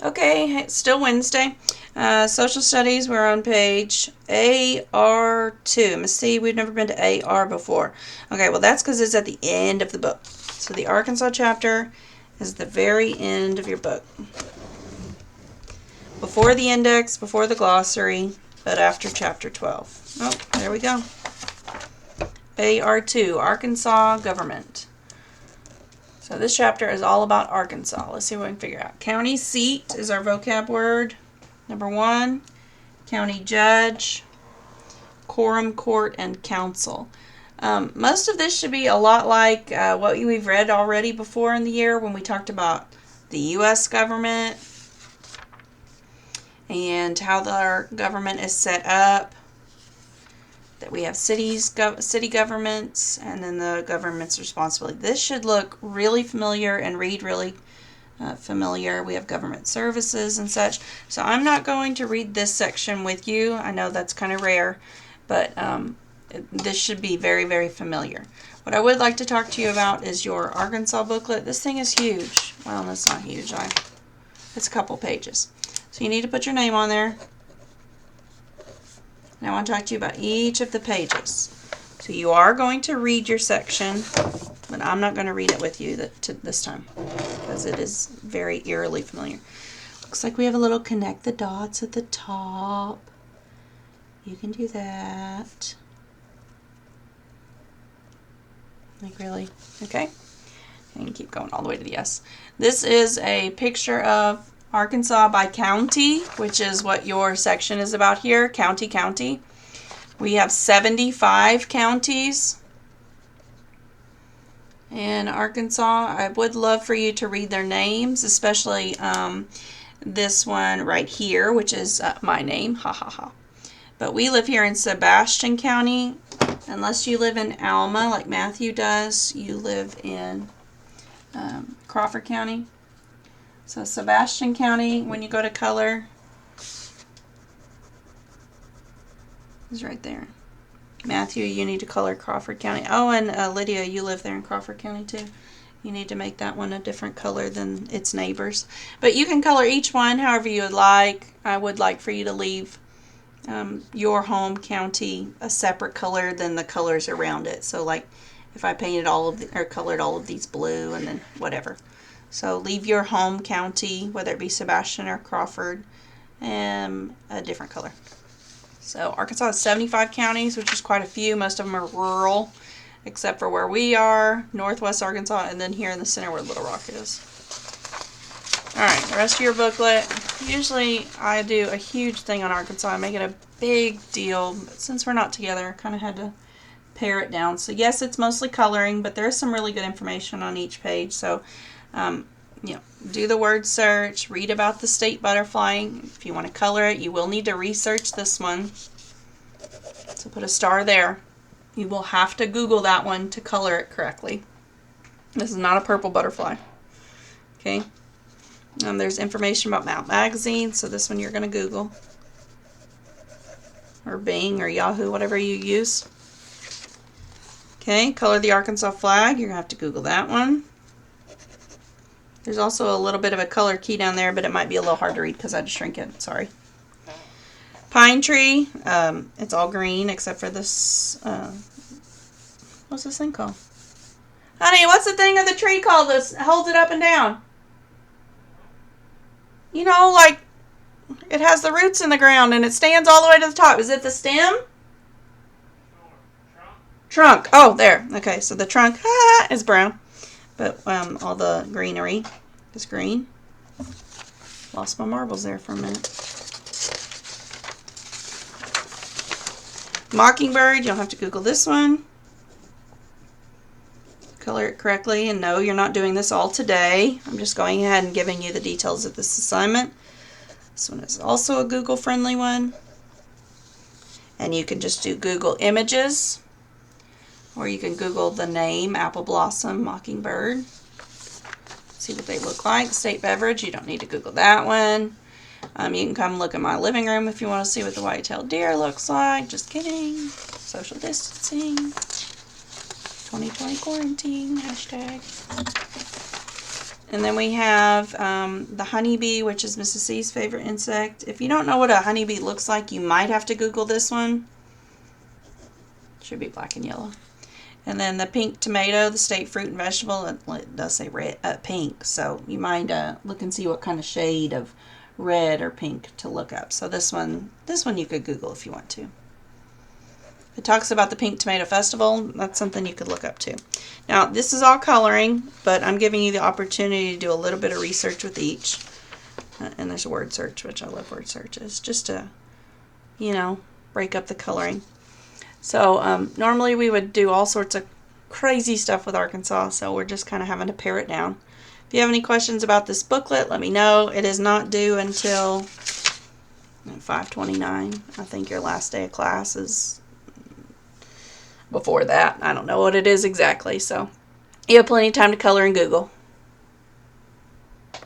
Okay, it's still Wednesday. Social Studies, we're on page AR2. Miss C, we've never been to AR before. Okay, well that's because it's at the end of the book. So the Arkansas chapter is the very end of your book. Before the index, before the glossary, but after chapter 12. Oh, there we go. AR2, Arkansas Government. So this chapter is all about Arkansas. Let's see what we can figure out. County seat is our vocab word. Number 1. County judge, quorum, court, and council. Most of this should be a lot like what we've read already before in the year when we talked about the U.S. government and how our government is set up. That we have city governments, and then the government's responsibility. This should look really familiar and read really familiar. We have government services and such. So I'm not going to read this section with you. I know that's kind of rare, but this should be very, very familiar. What I would like to talk to you about is your Arkansas booklet. This thing is huge. Well, that's not huge. It's a couple pages. So you need to put your name on there. And I want to talk to you about each of the pages. So you are going to read your section, but I'm not going to read it with you this time because it is very eerily familiar. Looks like we have a little connect the dots at the top. You can do that. Like really? Okay. And keep going all the way to the S. This is a picture of Arkansas by county, which is what your section is about here, county. We have 75 counties in Arkansas. I would love for you to read their names, especially this one right here, which is my name, ha ha ha. But we live here in Sebastian County. Unless you live in Alma like Matthew does, you live in Crawford County. So Sebastian County, when you go to color, is right there. Matthew, you need to color Crawford County. Oh, and Lydia, you live there in Crawford County too. You need to make that one a different color than its neighbors. But you can color each one however you would like. I would like for you to leave your home county a separate color than the colors around it. So like if I painted or colored all of these blue and then whatever. So leave your home county, whether it be Sebastian or Crawford, a different color. So Arkansas has 75 counties, which is quite a few. Most of them are rural, except for where we are, northwest Arkansas, and then here in the center where Little Rock is. All right, the rest of your booklet. Usually I do a huge thing on Arkansas. I make it a big deal, but since we're not together, I kind of had to pare it down. So yes, it's mostly coloring, but there's some really good information on each page. So do the word search, read about the state butterfly. If you want to color it, you will need to research this one. So put a star there. You will have to Google that one to color it correctly. This is not a purple butterfly. Okay. There's information about Mount Magazine, so this one you're going to Google. Or Bing or Yahoo, whatever you use. Okay, color the Arkansas flag. You're going to have to Google that one. There's also a little bit of a color key down there, but it might be a little hard to read because I had to shrink it. Sorry. Pine tree. It's all green except for this. What's this thing called? Honey, what's the thing of the tree called that holds it up and down? You know, like it has the roots in the ground and it stands all the way to the top. Is it the stem? Trunk. Oh, there. Okay, so the trunk is brown. But all the greenery is green. Lost my marbles there for a minute. Mockingbird, you'll have to Google this one. Color it correctly, and no, you're not doing this all today. I'm just going ahead and giving you the details of this assignment. This one is also a Google-friendly one. And you can just do Google Images. Or you can Google the name, Apple Blossom Mockingbird. See what they look like. State beverage, you don't need to Google that one. You can come look at my living room if you want to see what the white-tailed deer looks like. Just kidding. Social distancing. 2020 quarantine, hashtag. And then we have the honeybee, which is Mrs. C's favorite insect. If you don't know what a honeybee looks like, you might have to Google this one. Should be black and yellow. And then the pink tomato, the state fruit and vegetable, it does say red, pink, so you might look and see what kind of shade of red or pink to look up. So this one you could Google if you want to. It talks about the Pink Tomato Festival. That's something you could look up too. Now, this is all coloring, but I'm giving you the opportunity to do a little bit of research with each. And there's a word search, which I love word searches, just to, break up the coloring. So normally we would do all sorts of crazy stuff with Arkansas, so we're just kind of having to pare it down. If you have any questions about this booklet, let me know. It is not due until 5/29. I think your last day of class is before that. I don't know what it is exactly, so you have plenty of time to color in Google.